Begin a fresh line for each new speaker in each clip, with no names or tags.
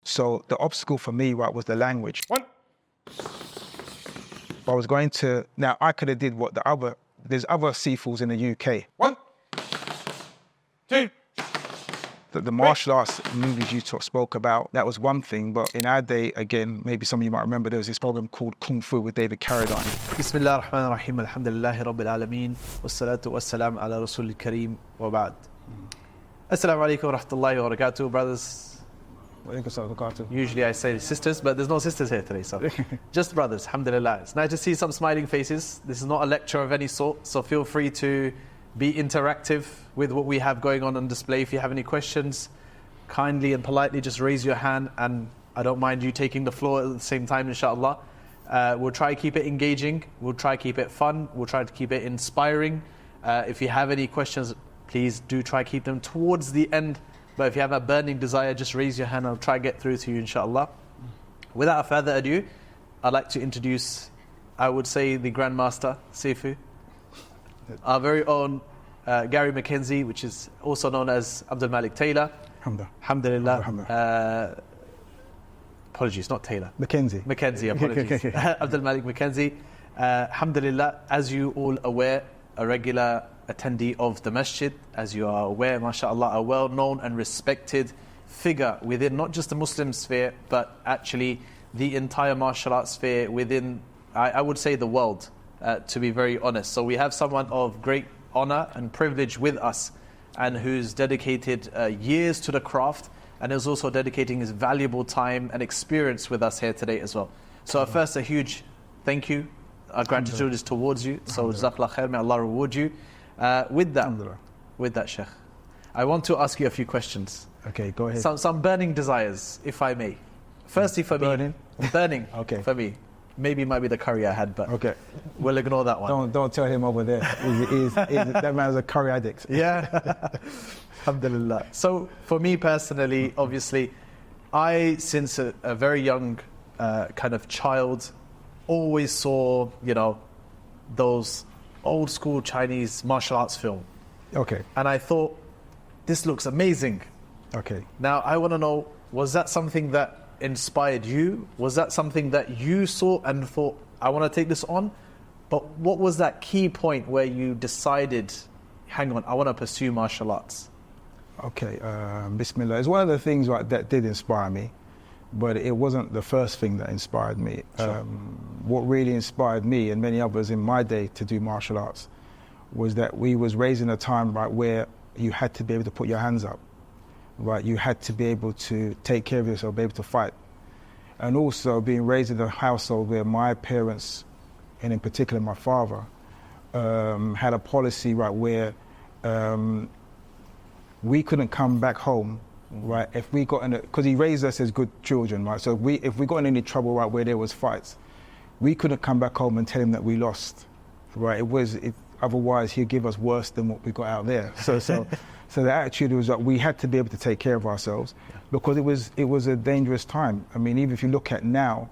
So the obstacle for me, right, was the language.
One.
I was going to, now I could have did what there's other Sifus in the UK.
One. Two.
The martial arts movies you spoke about, that was one thing, but in our day, again, maybe some of you might remember, there was this program called Kung Fu with David Carradine.
Bismillah ar-Rahman ar-Rahim, alhamdulillahi rabbil alameen, wassalatu wassalam ala rasul kareem wa ba'd. Assalamu alaikum wa rahmatullahi wa barakatuh, brothers. Usually I say sisters, but there's no sisters here today, so just brothers, alhamdulillah. It's nice to see some smiling faces. This is not a lecture of any sort, so feel free to be interactive with what we have going on display. If you have any questions, kindly and politely just raise your hand, and I don't mind you taking the floor at the same time, inshallah. We'll try to keep it engaging, we'll try to keep it fun, we'll try to keep it inspiring. If you have any questions, please do try to keep them towards the end. But if you have a burning desire, just raise your hand and I'll try to get through to you, inshallah. Without further ado, I'd like to introduce, I would say, the Grandmaster, Sifu. Our very own Gary Mackenzie, which is also known as Abdul Malik Taylor. Alhamdulillah. Apologies, not Taylor.
Mackenzie,
apologies. Abdul Malik Mackenzie. Alhamdulillah, as you all aware, a regular attendee of the masjid, as you are aware, mashallah, a well-known and respected figure within not just the Muslim sphere, but actually the entire martial arts sphere within, I would say, the world, to be very honest. So we have someone of great honor and privilege with us, and who's dedicated years to the craft, and is also dedicating his valuable time and experience with us here today as well. So first, a huge thank you. Our gratitude is towards you. So Jazakallah khair, may Allah reward you. With that, Sheikh, I want to ask you a few questions.
Okay, go ahead.
Some burning desires, if I may. Firstly, for me, burning.
Okay.
For me, maybe it might be the curry I had, but
okay,
we'll ignore that one.
Don't tell him over there. That man's a curry addict.
Yeah. Alhamdulillah. So for me personally, obviously, I, since a very young kind of child, always saw, those old school Chinese martial arts film.
Okay.
And I thought, this looks amazing.
Okay.
Now, I want to know, was that something that inspired you? Was that something that you saw and thought, I want to take this on? But what was that key point where you decided, hang on, I want to pursue martial arts?
Okay, Bismillah. It's one of the things that did inspire me, but it wasn't the first thing that inspired me.
Sure.
What really inspired me and many others in my day to do martial arts was that we was raised in a time, right, where you had to be able to put your hands up, right? You had to be able to take care of yourself, be able to fight. And also being raised in a household where my parents, and in particular my father, had a policy, right, where we couldn't come back home, right, if we got in because he raised us as good children, right, so if we got in any trouble, right, where there was fights, we couldn't come back home and tell him that we lost, right, otherwise he'd give us worse than what we got out there. So the attitude was that we had to be able to take care of ourselves, because it was a dangerous time. I mean, even if you look at now,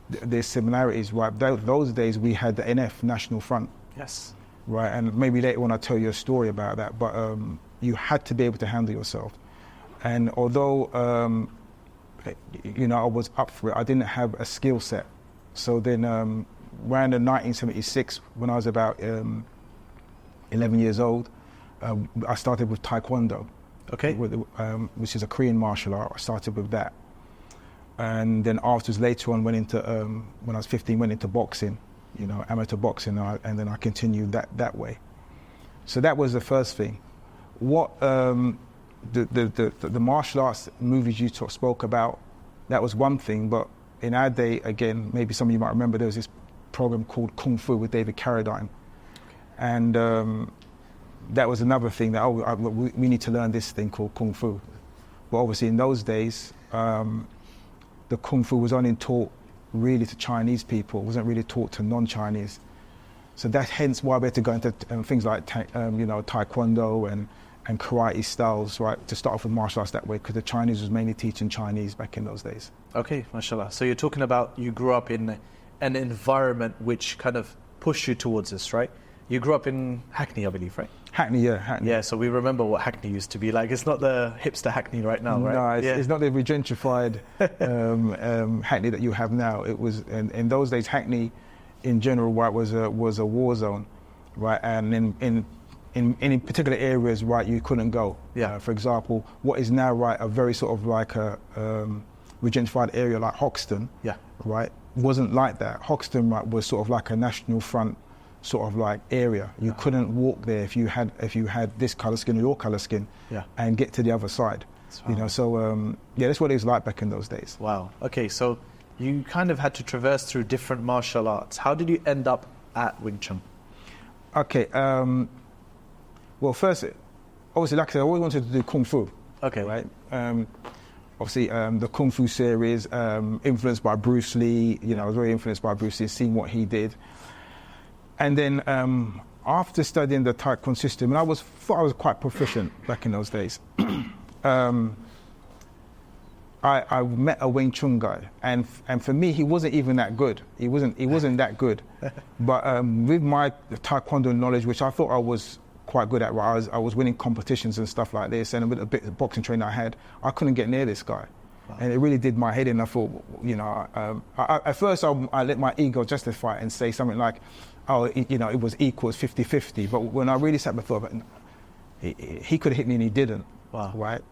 there's similarities, right, those days we had the NF, National Front.
Yes.
Right, and maybe later on I'll tell you a story about that, but you had to be able to handle yourself. And although, I was up for it, I didn't have a skill set. So then around in 1976, when I was about 11 years old, I started with Taekwondo.
Okay.
Which is a Korean martial art. I started with that. And then afterwards, later on, went into, when I was 15, went into boxing, amateur boxing, and then I continued that way. So that was the first thing. What the martial arts movies you spoke about, that was one thing, but in our day, again, maybe some of you might remember, there was this program called Kung Fu with David Carradine. And that was another thing that, we need to learn this thing called Kung Fu. But obviously in those days, the Kung Fu was only taught really to Chinese people, it wasn't really taught to non-Chinese. So that's hence why we had to go into things like Taekwondo and karate styles, right, to start off with martial arts that way, because the Chinese was mainly teaching Chinese back in those days.
Okay, mashallah. So you're talking about you grew up in an environment which kind of pushed you towards this, right? You grew up in Hackney, I believe, right?
Hackney, yeah, Hackney.
Yeah, so we remember what Hackney used to be like. It's not the hipster Hackney right now, right?
No, it's not the regentrified Hackney that you have now. It was in those days. Hackney, in general, right, was a war zone, right, and in particular areas, right, you couldn't go.
Yeah.
For example, what is now, right, a very sort of like a regentrified area like Hoxton,
Yeah.
right, wasn't like that. Hoxton, right, was sort of like a National Front sort of like area. You couldn't walk there if you had this colour skin or your colour skin,
Yeah.
and get to the other side. You know, so yeah, that's what it was like back in those days.
Wow. Okay, so you kind of had to traverse through different martial arts. How did you end up at Wing Chun?
Okay. Well, first, obviously, like I said, I always wanted to do Kung Fu.
Okay.
Right. Obviously, the Kung Fu series, influenced by Bruce Lee. You know, I was very influenced by Bruce Lee, seeing what he did. And then after studying the Taekwondo system, and I thought I was quite proficient back in those days. I met a Wing Chun guy, and for me, he wasn't even that good. He wasn't that good. But with my Taekwondo knowledge, which I thought I was quite good at, right? I was winning competitions and stuff like this, and with a bit of boxing training I had, I couldn't get near this guy. Wow. And it really did my head in. I thought, you know, at first I let my ego justify it and say something like, oh, you know, it was equals 50-50. But when I really sat before, he could have hit me and he didn't.
Wow. Right?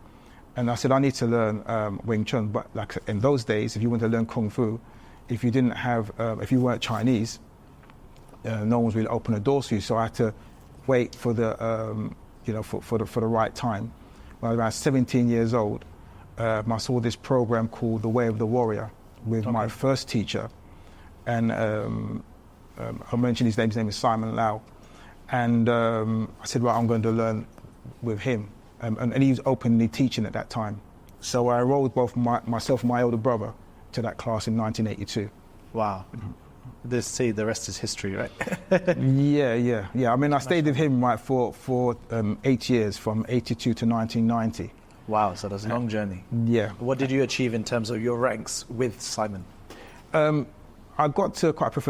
And I said, I need to learn Wing Chun. But like in those days, if you wanted to learn Kung Fu, if you didn't have, if you weren't Chinese, no one was really open the doors for you. So I had to wait for the, you know, for the right time. When I was around 17 years old, I saw this program called The Way of the Warrior with my first teacher, and I mentioned his name. His name is Simon Lau, and I said, "Well, I'm going to learn with him," and he was openly teaching at that time. So I enrolled both myself and my older brother to that class in 1982.
Wow. The rest is history, right?
Yeah. I mean, I stayed with him right for 8 years, from 82 to 1990.
Wow, so that's a long journey.
Yeah.
What did you achieve in terms of your ranks with Simon?
I got to quite a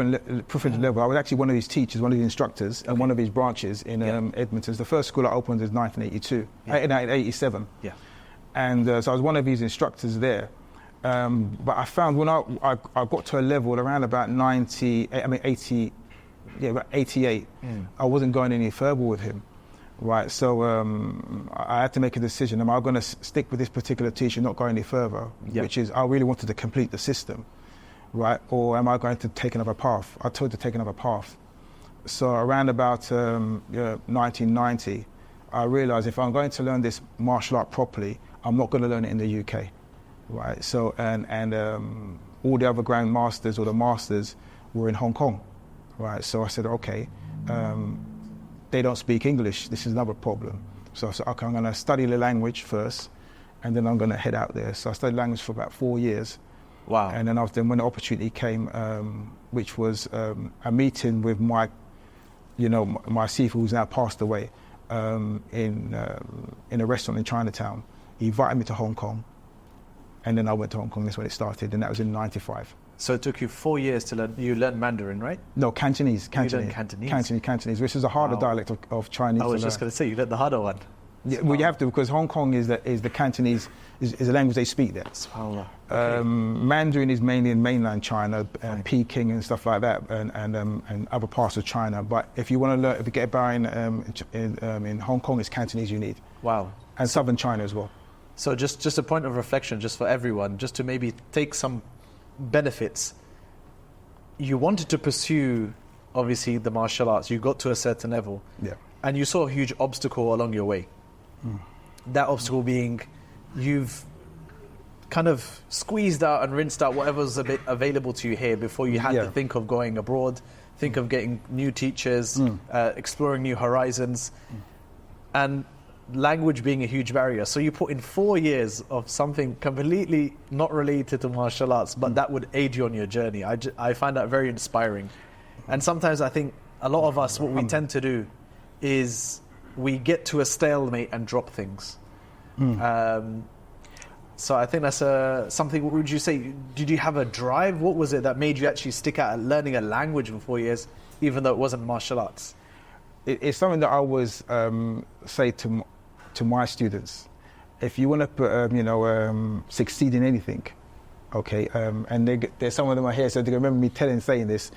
proficient level. I was actually one of his teachers, one of his instructors, and one of his branches in Edmonton. The first school I opened was 1987. Yeah. And so I was one of his instructors there. But I found when I got to a level around about 88, I wasn't going any further with him. Right, so I had to make a decision. Am I going to stick with this particular teacher, not go any further, which is I really wanted to complete the system, right? Or am I going to take another path? I told to take another path. So around about 1990, I realized if I'm going to learn this martial art properly, I'm not going to learn it in the UK, right? So and all the other Grand Masters or the Masters were in Hong Kong, right? So I said, okay. They don't speak English. This is another problem. So I said, okay, I'm going to study the language first, and then I'm going to head out there. So I studied language for about 4 years.
Wow.
And then when the opportunity came, which was a meeting with my Sifu, who's now passed away, in a restaurant in Chinatown. He invited me to Hong Kong, and then I went to Hong Kong. That's when it started, and that was in '95.
So it took you 4 years to learn. You learned Mandarin, right?
No, Cantonese.
You learned Cantonese?
Cantonese, which is a harder dialect of Chinese.
I was just going to say, you learned the harder one.
Yeah, well, you have to, because Hong Kong is the Cantonese, is a language they speak there.
SubhanAllah.
Okay. Mandarin is mainly in mainland China, Peking and stuff like that, and other parts of China. But if you want to learn, if you get by in Hong Kong, it's Cantonese you need.
Wow.
And southern China as well.
So just a point of reflection, just for everyone, just to maybe take some benefits. You wanted to pursue, obviously, the martial arts. You got to a certain level.
Yeah.
And you saw a huge obstacle along your way. That obstacle being you've kind of squeezed out and rinsed out whatever's a bit available to you here before you had to think of going abroad, think of getting new teachers, exploring new horizons, and language being a huge barrier. So you put in 4 years of something completely not related to martial arts, but that would aid you on your journey. I find that very inspiring. And sometimes I think a lot of us, what we tend to do is we get to a stalemate and drop things. So I think that's something. What would you say? Did you have a drive? What was it that made you actually stick out at learning a language for 4 years, even though it wasn't martial arts?
it's something that I always say to my students. If you want to, succeed in anything, okay, and there's some of them are here, so they remember me saying this.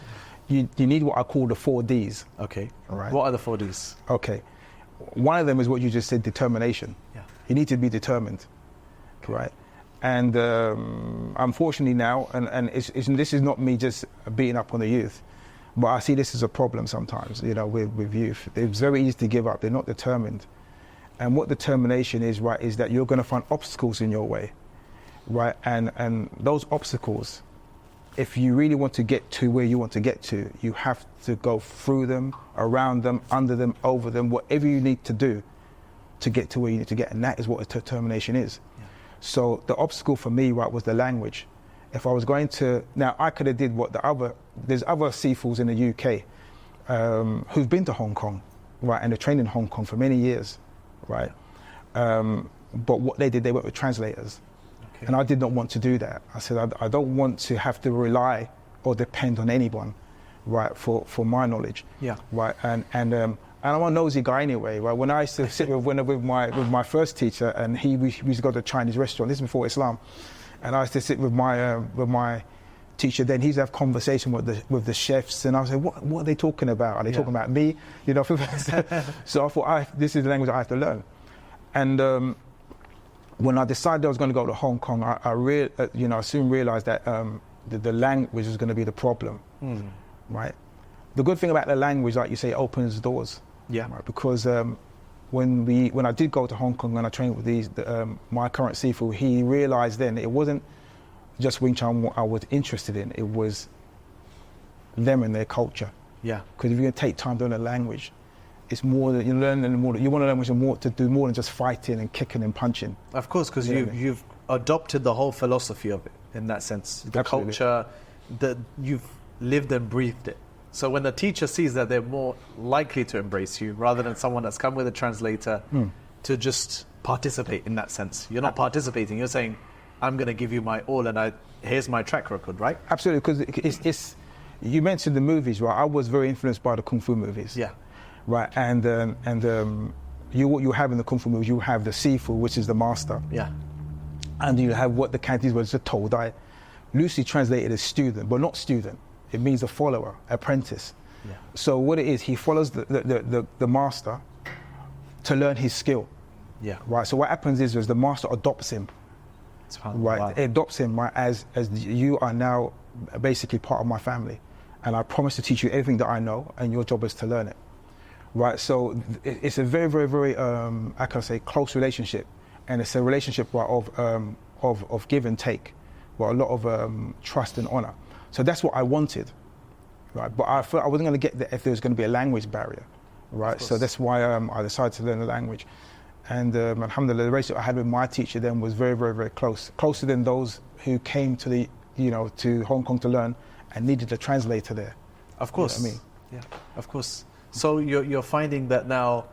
You need what I call the 4 Ds.
Okay.
All right.
What are the 4 Ds?
Okay. One of them is what you just said, determination.
Yeah.
You need to be determined, right? And unfortunately now, and this is not me just beating up on the youth, but I see this as a problem sometimes, with youth. It's very easy to give up. They're not determined. And what determination is, right, is that you're going to find obstacles in your way, right? And those obstacles, if you really want to get to where you want to get to, you have to go through them, around them, under them, over them, whatever you need to do to get to where you need to get. And that is what determination is. Yeah. So the obstacle for me, right, was the language. If I was going to, now I could have did what there's other Sifus in the UK who've been to Hong Kong, right, and they're trained in Hong Kong for many years, right? But what they did, they went with translators. Okay. And I did not want to do that. I said, I don't want to have to rely or depend on anyone, right, for my knowledge. Yeah. Right, and I'm a nosy guy anyway, right? When I used to sit with my first teacher, and we used to go to a Chinese restaurant, this is before Islam, and I used to sit with my teacher, then he'd have conversation with the chefs, and I was like, what are they talking about? Are they talking about me? So I thought, this is the language I have to learn. And when I decided I was going to go to Hong Kong, I soon realized that the language was going to be the problem, right? The good thing about the language, like you say, opens doors. Yeah. Right? Because when I did go to Hong Kong and I trained with my current Sifu, he realized then it wasn't just Wing Chun what I was interested in, it was them and their culture. Yeah. Because if you're going to take time to learn a language, it's more that you learn, and more you want to learn more to do more than just fighting and kicking and punching. Of course, because
you've adopted the whole philosophy of it in that sense. The Absolutely. Culture, that you've lived and breathed it. So when the teacher sees that, they're more likely to embrace you rather than someone that's come with a translator to just participate in that sense. You're not participating. You're saying, I'm going to give you my all, and here's my track record, right?
Absolutely, because it's you mentioned the movies, right? I was very influenced by the Kung Fu movies. Yeah. Right, and what you have in the Kung Fu movies, you have the Sifu, which is the master. Yeah. And you have what the Cantonese was a Todai, loosely translated as student, but not student. It means a follower, apprentice. Yeah. So what it is, he follows the master to learn his skill. Yeah. Right. So what happens is the master adopts him. Right. Wow. It adopts him, right, as you are now basically part of my family, and I promise to teach you everything that I know, and your job is to learn it. Right. So it's a very, very, very I can say close relationship, and it's a relationship, right, of give and take, well, a lot of trust and honor. So that's what I wanted, right? But I thought I wasn't going to get there if there was going to be a language barrier, right? So that's why I decided to learn the language. And alhamdulillah, the relationship I had with my teacher then was very, very, very close, closer than those who came to to Hong Kong to learn and needed a translator there.
Of course. You know what I mean? Yeah, of course. So you're finding that now,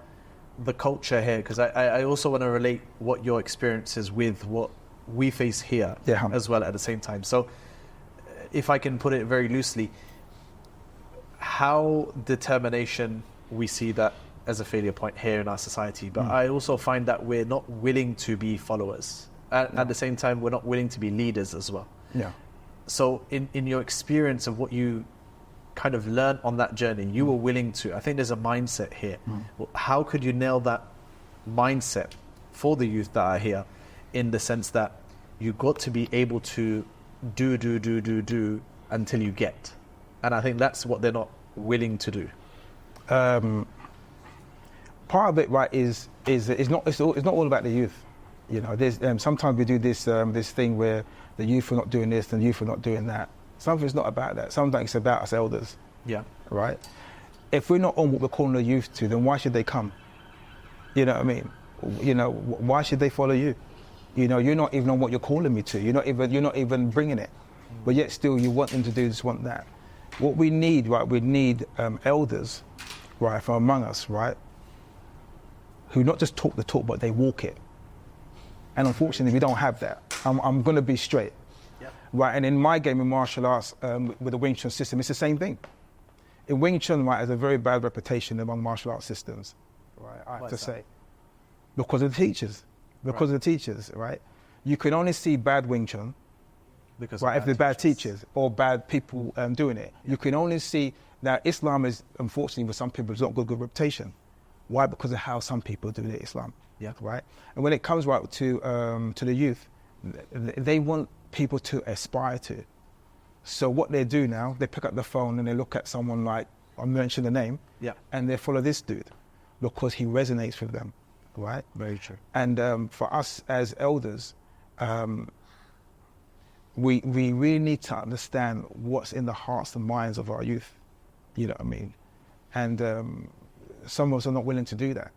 the culture here, because I also want to relate what your experience is with what we face here as well at the same time. So if I can put it very loosely, how determination, we see that as a failure point here in our society, but I also find that we're not willing to be followers. At the same time, we're not willing to be leaders as well. Yeah. So in your experience of what you kind of learned on that journey, you were willing to, I think there's a mindset here. Well, how could you nail that mindset for the youth that are here, in the sense that you got to be able to do until you get? And I think that's what they're not willing to do.
Part of it, right, is it's not all about the youth. You know, there's sometimes we do this thing where the youth are not doing this and the youth are not doing that. Sometimes it's not about that. Sometimes it's about us elders. Yeah. Right? If we're not on what we're calling the youth to, then why should they come? You know what I mean? You know, why should they follow you? You know, you're not even on what you're calling me to. You're not even bringing it. But yet still you want them to do this, want that. What we need, right, we need elders, right, from among us, right, who not just talk the talk, but they walk it. And unfortunately, we don't have that. I'm going to be straight. Yep. Right, and in my game in martial arts, with the Wing Chun system, it's the same thing. in Wing Chun, right, has a very bad reputation among martial arts systems, right? I have to say, because of the teachers, of the teachers, right? You can only see bad Wing Chun,
because
right? If they're bad teachers or bad people doing it, you can only see that Islam is, unfortunately, for some people, it's not got a good reputation. Why? Because of how some people do the Islam, right? And when it comes right to the youth, they want people to aspire to. So what they do now, they pick up the phone and they look at someone like, I mentioned the name, and they follow this dude because he resonates with them, right?
Very true.
And for us as elders, we really need to understand what's in the hearts and minds of our youth, you know what I mean? And some of us are not willing to do that,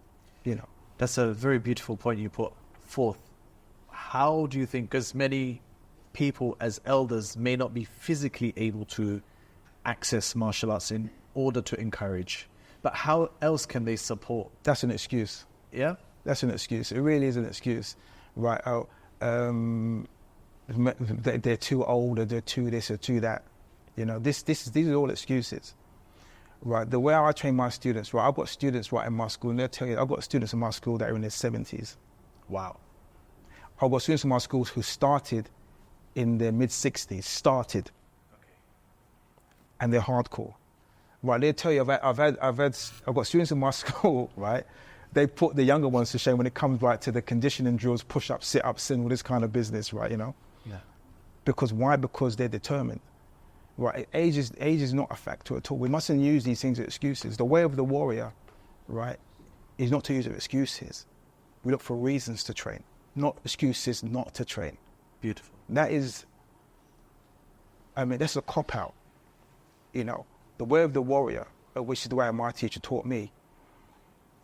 you know.
That's a very beautiful point you put forth. How do you think, because many people as elders may not be physically able to access martial arts in order to encourage, but how else can they support?
That's an excuse.
Yeah? That's
an excuse. It really is an excuse. Right, they're too old, or they're too this or too that. You know, these are all excuses. Right, the way I train my students, right, I've got students right in my school, and they'll tell you, I've got students in my school that are in their 70s.
Wow.
I've got students in my schools who started in their mid-60s, and they're hardcore. Right, they'll tell you, I've got students in my school, right, they put the younger ones to shame when it comes right to the conditioning drills, push-ups, sit-ups, and all this kind of business, right, you know?
Yeah.
Because why? Because they're determined. Right, age is not a factor at all. We mustn't use these things as excuses. The way of the warrior, right, is not to use it as excuses. We look for reasons to train, not excuses not to train.
Beautiful.
That is, I mean, that's a cop-out, you know. The way of the warrior, which is the way my teacher taught me,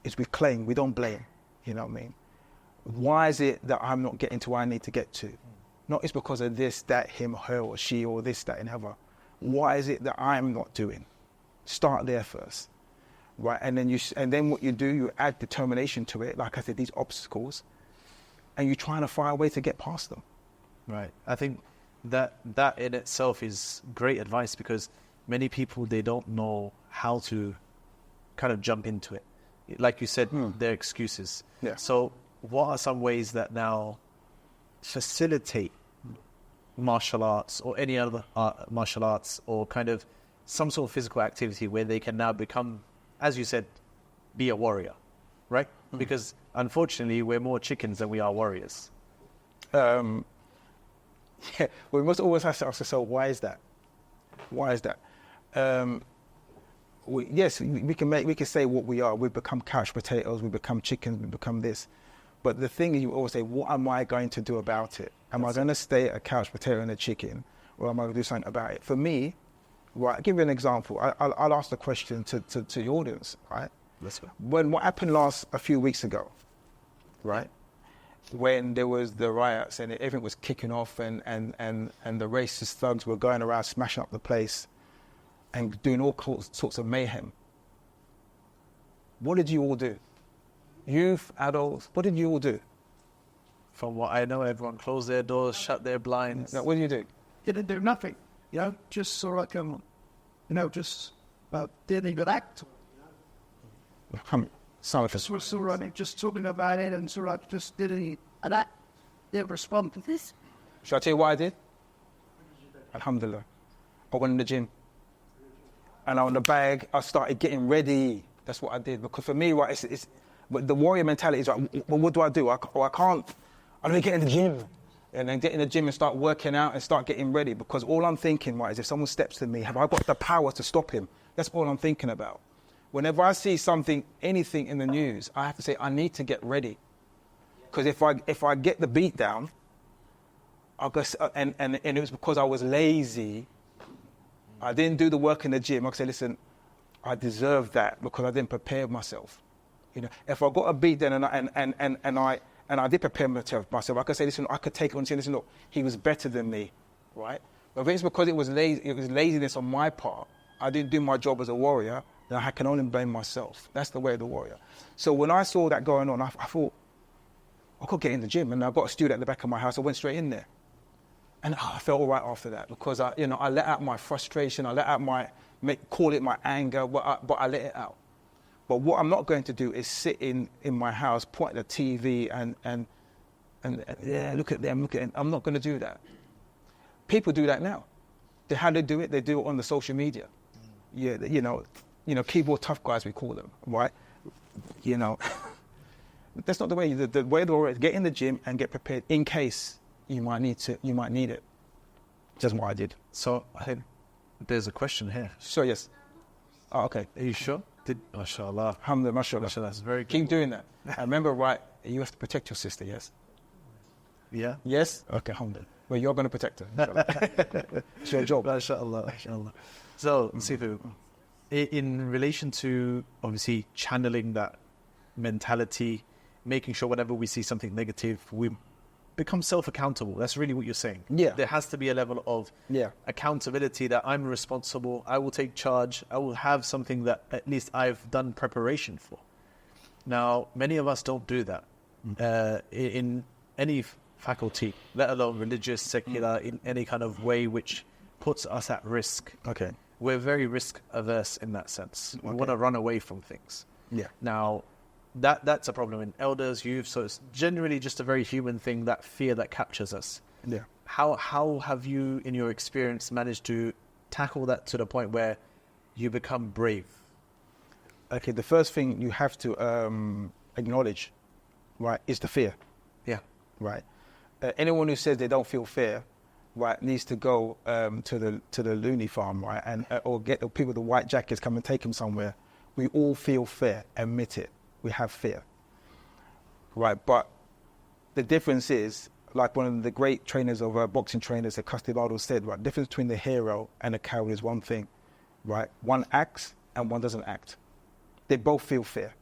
is we claim, we don't blame, you know what I mean? Why is it that I'm not getting to where I need to get to? Not it's because of this, that, him, her, or she, or this, that, and other. Why is it that I'm not doing? Start there first, right? And then what you do, you add determination to it. Like I said, these obstacles, and you're trying to find a way to get past them.
Right. I think that in itself is great advice, because many people, they don't know how to kind of jump into it. Like you said, they're excuses.
Yeah.
So what are some ways that now facilitate martial arts or any other martial arts, or kind of some sort of physical activity where they can now become, as you said, be a warrior, right? Because unfortunately we're more chickens than we are warriors.
Yeah, we must always have to ask ourselves, why is that? Why is that? We can say what we are. We become couch potatoes, we become chickens, we become this. But the thing is, you always say, what am I going to do about it? Am I going to stay a couch potato and a chicken, or am I going to do something about it? For me, right, I'll give you an example. I'll ask the question to the audience, right?
Let's go.
What happened a few weeks ago, right? When there was the riots and everything was kicking off, and the racist thugs were going around smashing up the place and doing all sorts of mayhem. What did you all do? Youth, adults, what did you all do?
From what I know, everyone closed their doors, shut their blinds.
What did you do?
Didn't do nothing, you know, just sort of like, just didn't even act.
Some of us.
Just was sort of just talking about it and sort of just didn't respond to this.
Shall I tell you what I did? Alhamdulillah. I went in the gym. And on the bag, I started getting ready. That's what I did. Because for me, right, but the warrior mentality is like, well, what do? I can't. I don't get in the gym. And then get in the gym and start working out and start getting ready. Because all I'm thinking, right, is if someone steps to me, have I got the power to stop him? That's all I'm thinking about. Whenever I see anything in the news, I have to say, I need to get ready. Because if I get the beat down, I'll go, and it was because I was lazy, I didn't do the work in the gym. I could say, listen, I deserve that because I didn't prepare myself. You know, if I got a beat then and I did prepare myself, I could say, listen, I could take it on and say, listen, look, he was better than me, right? But if it's because it was laziness on my part, I didn't do my job as a warrior, then I can only blame myself. That's the way of the warrior. So when I saw that going on, I thought, I could get in the gym. And I got a studio at the back of my house. I went straight in there. And I felt all right after that because I let out my frustration, I let out call it my anger, but I let it out. But what I'm not going to do is sit in my house, point at the TV and yeah, look at them. I'm not going to do that. People do that now. How they do it? They do it on the social media. Yeah, keyboard tough guys, we call them, right? That's not the way. The way to always get in the gym and get prepared in case you might need it. That's what I did.
So I think there's a question here.
So yes. Oh, okay.
Are you sure? Mashallah.
Alhamdulillah, mashallah.
Mashallah, that's very good.
Keep doing that. I remember, right, you have to protect your sister, yes?
Yeah.
Yes? Okay, alhamdulillah. Well, you're going to protect her, inshallah. It's your job.
Mashallah, mashallah. So, Sifu, in relation to, obviously, channeling that mentality, making sure whenever we see something negative, we become self-accountable. That's really what you're saying.
Yeah.
There has to be a level of accountability that I'm responsible, I will take charge, I will have something that at least I've done preparation for. Now, many of us don't do that in any faculty, let alone religious, secular, in any kind of way which puts us at risk.
Okay.
We're very risk averse in that sense. We want to run away from things.
Yeah.
Now, that's a problem in elders, youth, so it's generally just a very human thing, that fear that captures us.
Yeah.
How have you, in your experience, managed to tackle that to the point where you become brave?
Okay, the first thing you have to acknowledge, right, is the fear.
Yeah.
Right. Anyone who says they don't feel fear, right, needs to go to the loony farm, right, and or get the people with the white jackets, come and take them somewhere. We all feel fear. Admit it. We have fear. Right, but the difference is, like one of the great trainers of boxing trainers, Custody Abdul said, right, the difference between the hero and the coward is one thing, right? One acts and one doesn't act. They both feel fear,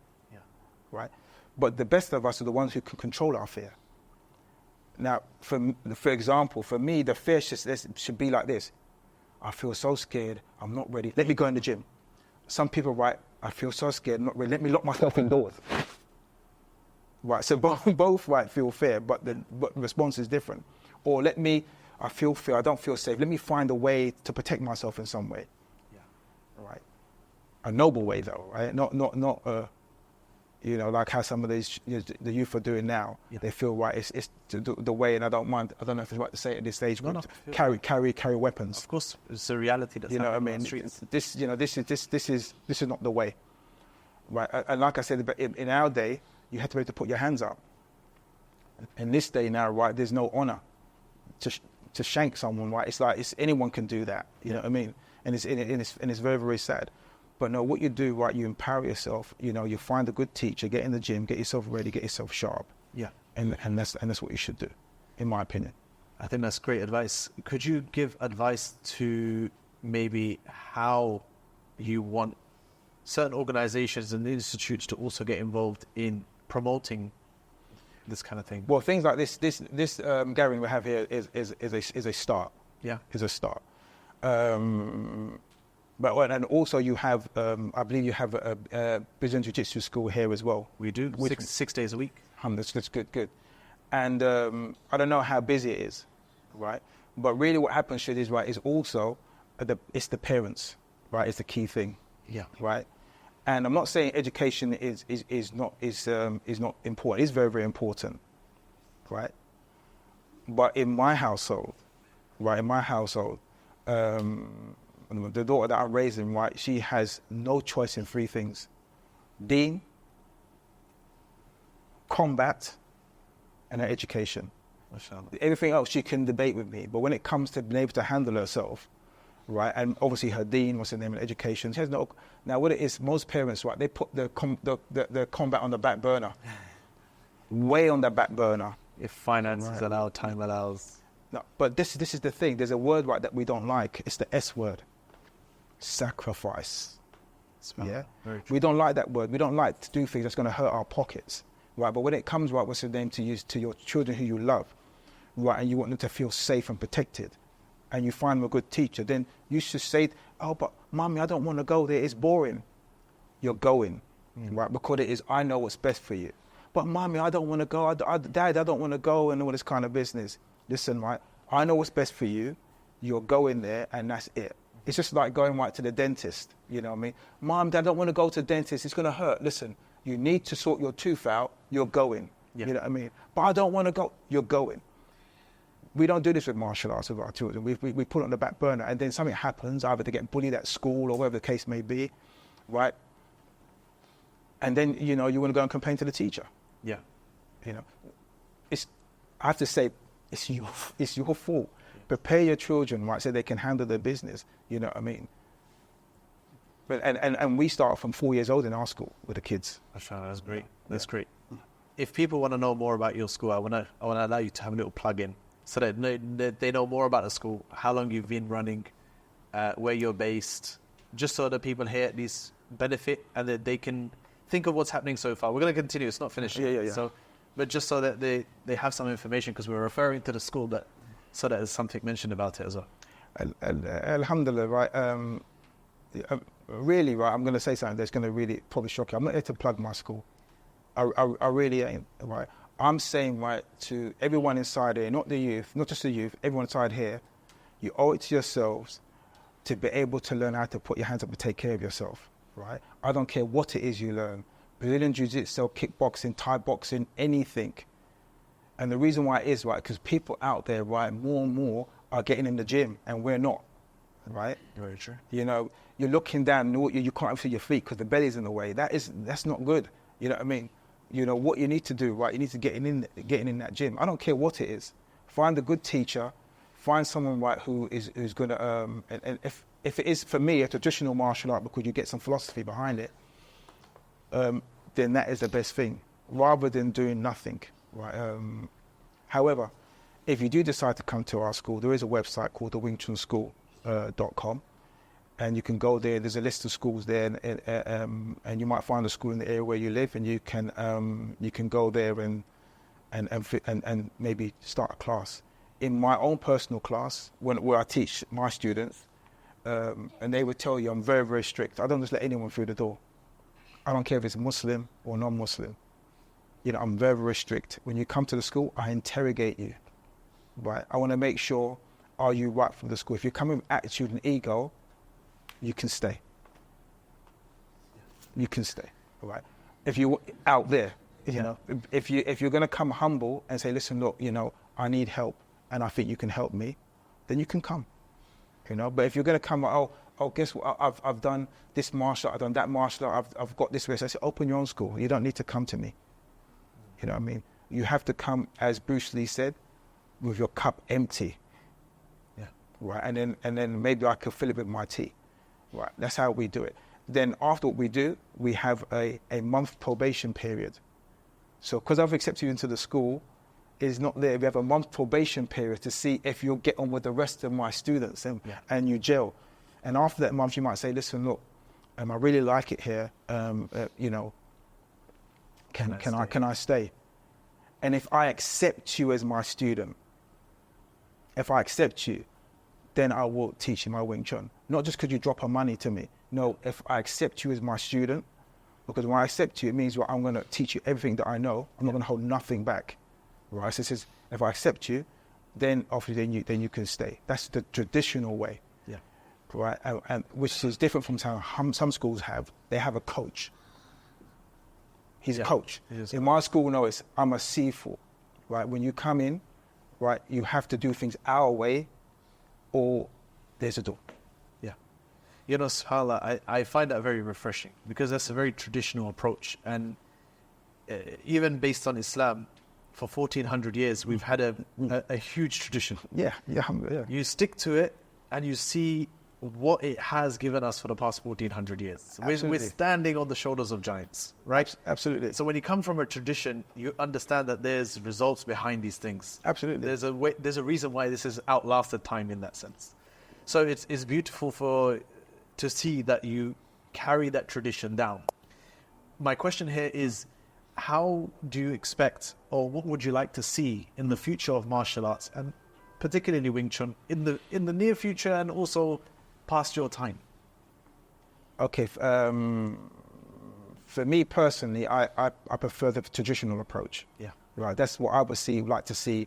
right? But the best of us are the ones who can control our fear. Now, for example, for me, the fear should be like this. I feel so scared, I'm not ready. Let me go in the gym. Some people write, I feel so scared, not ready. Let me lock myself indoors. Right, so both right, feel fear, but the response is different. Or I feel fear, I don't feel safe. Let me find a way to protect myself in some way. Yeah. Right. A noble way though, right? Not like how some of these the youth are doing now. Yeah. They feel right. It's the way, and I don't mind. I don't know if it's right to say it at this stage.
No,
carry weapons.
Of course, it's a reality that's happening on the streets.
This is not the way, right? And like I said, in our day, you had to be able to put your hands up. In this day now, right? There's no honor to shank someone, right? It's like anyone can do that. You know what I mean? And it's very, very sad. But no, what you do, right, you empower yourself, you find a good teacher, get in the gym, get yourself ready, get yourself sharp. Yeah. And that's what you should do, in my opinion.
I think that's great advice. Could you give advice to maybe how you want certain organizations and institutes to also get involved in promoting this kind of thing?
Well, things like this gathering we have here is a start.
Yeah.
Is a start. But and also you have, I believe you have a Brazilian Jiu-Jitsu school here as well.
We do, 6 days a week.
That's good. And I don't know how busy it is, right? But really what happens is, right, is also, it's the parents, right, is the key thing.
Yeah.
Right? And I'm not saying education is not important. It's very, very important, right? But in my household, the daughter that I'm raising, right, she has no choice in three things: deen, combat, and her education. Everything else she can debate with me, but when it comes to being able to handle herself, right, and obviously her deen, what's her name, and education, she has no. Now what it is, most parents, right, they put the combat on the back burner, way on the back burner.
If finances allow, time allows.
No, but this is the thing. There's a word, right, that we don't like. It's the S word. Sacrifice. Yeah, we don't like that word. We don't like to do things that's going to hurt our pockets, right? But when it comes, right, what's the name, to your children who you love, right, and you want them to feel safe and protected, and you find them a good teacher, then you should say, "Oh, but mommy, I don't want to go there. It's boring." You're going, right? Because it is. I know what's best for you. But mommy, I don't want to go. Dad, I don't want to go, and all this kind of business. Listen, right? I know what's best for you. You'll go in there and that's it. It's just like going right to the dentist. You know what I mean? Mom, Dad, I don't want to go to the dentist. It's going to hurt. Listen, you need to sort your tooth out. You're going.
Yeah.
You know what I mean? But I don't want to go. You're going. We don't do this with martial arts with our children. We put it on the back burner, and then something happens, either they get bullied at school or whatever the case may be, right? And then, you know, you want to go and complain to the teacher.
Yeah.
You know, I have to say, it's your fault. Prepare your children, right, so they can handle their business. You know what I mean? But and we start from 4 years old in our school with the kids.
That's great. That's great. If people want to know more about your school, I want to allow you to have a little plug in, so that they know more about the school, how long you've been running, where you're based, just so that people here at least benefit and that they can think of what's happening so far. We're going to continue. It's not finished.
Yeah.
So, but just so that they have some information, because we're referring to the school, but so that there's something mentioned about it as well.
Alhamdulillah, right? Really, right, I'm going to say something that's going to really probably shock you. I'm not here to plug my school. I really ain't, right? I'm saying, right, to everyone inside here, not the youth, not just the youth, everyone inside here, you owe it to yourselves to be able to learn how to put your hands up and take care of yourself, right? I don't care what it is you learn. Brazilian Jiu-Jitsu, kickboxing, Thai boxing, anything. And the reason why it is, right, because people out there, right, more and more are getting in the gym and we're not, right?
Very true.
You know, you're looking down, you can't see your feet because the belly's in the way. That's not good. You know what I mean? You know, what you need to do, right, you need to getting in that gym. I don't care what it is. Find a good teacher, find someone, right, who's going to, and if it is, for me, a traditional martial art, because you get some philosophy behind it, then that is the best thing, rather than doing nothing, right? However, if you do decide to come to our school, there is a website called thewingchunschool.com, and you can go there. There's a list of schools there, and you might find a school in the area where you live, and you can go there and maybe start a class. In my own personal class, where I teach my students, and they would tell you I'm very, very strict. I don't just let anyone through the door. I don't care if it's Muslim or non-Muslim. You know, I'm very, very strict. When you come to the school, I interrogate you, right? I want to make sure, are you right from the school? If you come with attitude and ego, you can stay. You can stay, all right? If you're out there, you know, if you're going to come humble and say, listen, look, you know, I need help and I think you can help me, then you can come, you know? But if you're going to come, oh, guess what? I've done this martial art, I've done that martial art, I've got this race. I say, open your own school. You don't need to come to me. You know what I mean? You have to come, as Bruce Lee said, with your cup empty.
Yeah.
Right? And then maybe I could fill it with my tea. Right? That's how we do it. Then after what we do, we have a month probation period. So because I've accepted you into the school, it's not there. We have a month probation period to see if you'll get on with the rest of my students and you gel. And after that month, you might say, listen, look, I really like it here. You know, can I stay? And if I accept you as my student, if I accept you, then I will teach you my Wing Chun. Not just because you drop our money to me. No, if I accept you as my student, because when I accept you, it means, well, I'm going to teach you everything that I know. I'm not going to hold nothing back, right? So it says, if I accept you, then obviously then you can stay. That's the traditional way, right? And which is different from some schools have. They have a coach. He's a coach. In my school, no, I'm a Sifu, right? When you come in, right, you have to do things our way, or there's a door.
Yeah. You know, subhanAllah, I find that very refreshing, because that's a very traditional approach. And even based on Islam, for 1400 years, we've had a huge tradition.
Yeah.
You stick to it and you see what it has given us for the past 1400 years. We're standing on the shoulders of giants, right?
Absolutely.
So when you come from a tradition, you understand that there's results behind these things.
Absolutely.
There's a reason why this has outlasted time in that sense. So it's beautiful to see that you carry that tradition down. My question here is, how do you expect, or what would you like to see in the future of martial arts, and particularly Wing Chun, in the near future and also past your time?
Okay, for me personally, I prefer the traditional approach.
Yeah.
Right, that's what I would like to see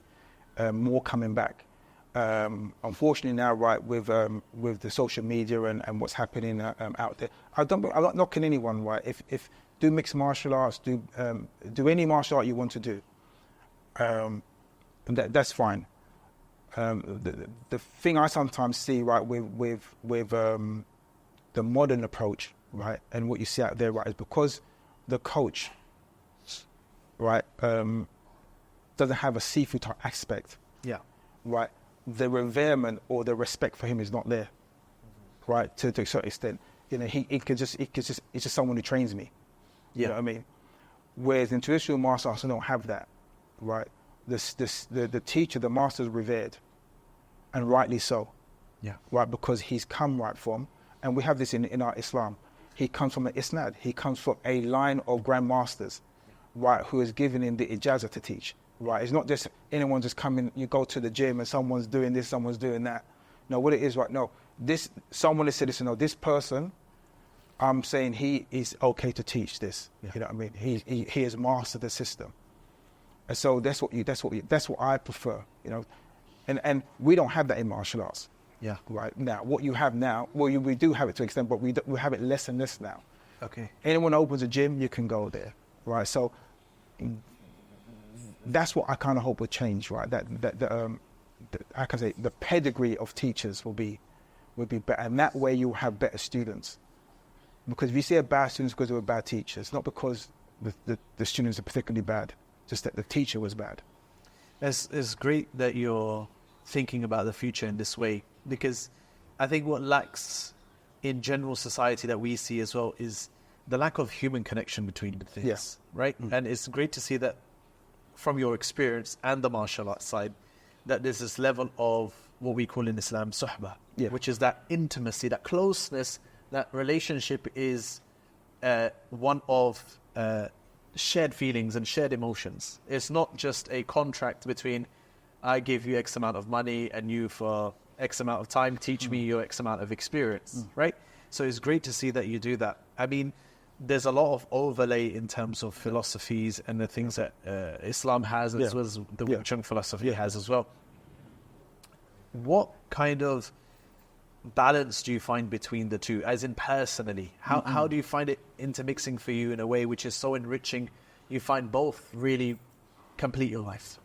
more coming back. Unfortunately now, right, with the social media and what's happening out there, I'm not knocking anyone, right? If do mixed martial arts, do any martial art you want to do, that's fine. The thing I sometimes see, right, with the modern approach, right, and what you see out there, right, is because the coach, right, doesn't have a Sifu type aspect,
Yeah.
right, the reverement or the respect for him is not there, right, to a certain extent. You know, it's just someone who trains me. You know what I mean? Whereas in traditional martial arts, I don't have that, right? The teacher, the master is revered, and rightly so.
Yeah.
Right, because he's come right from, and we have this in our Islam, he comes from an isnad, he comes from a line of grandmasters, right, who is giving him the ijazah to teach, right? It's not just anyone just coming, you go to the gym and someone's doing this, someone's doing that. No, what it is, right, no, someone has said this, no, this person, I'm saying he is okay to teach this, you know what I mean? He has mastered the system. And so that's what I prefer, you know? And we don't have that in martial arts.
Yeah.
Right now, what you have now, well, we do have it to an extent, but we have it less and less now.
Okay.
Anyone opens a gym, you can go there, right? So that's what I kind of hope will change, right? I can say the pedigree of teachers will be better, and that way you'll have better students. Because if you see a bad students because they were bad teachers, not because the students are particularly bad, just that the teacher was bad.
It's great that you're thinking about the future in this way, because I think what lacks in general society that we see as well is the lack of human connection between the things,
Yes.
right? Mm-hmm. And it's great to see that from your experience and the martial arts side, that there's this level of what we call in Islam suhbah, which is that intimacy, that closeness, that relationship is one of shared feelings and shared emotions. It's not just a contract between I give you X amount of money and you for X amount of time teach me your X amount of experience, right? So it's great to see that you do that. I mean, there's a lot of overlay in terms of philosophies and the things that Islam has, as well as the Chun philosophy has as well. What kind of balance do you find between the two, as in personally? How do you find it intermixing for you in a way which is so enriching? You find both really complete your life.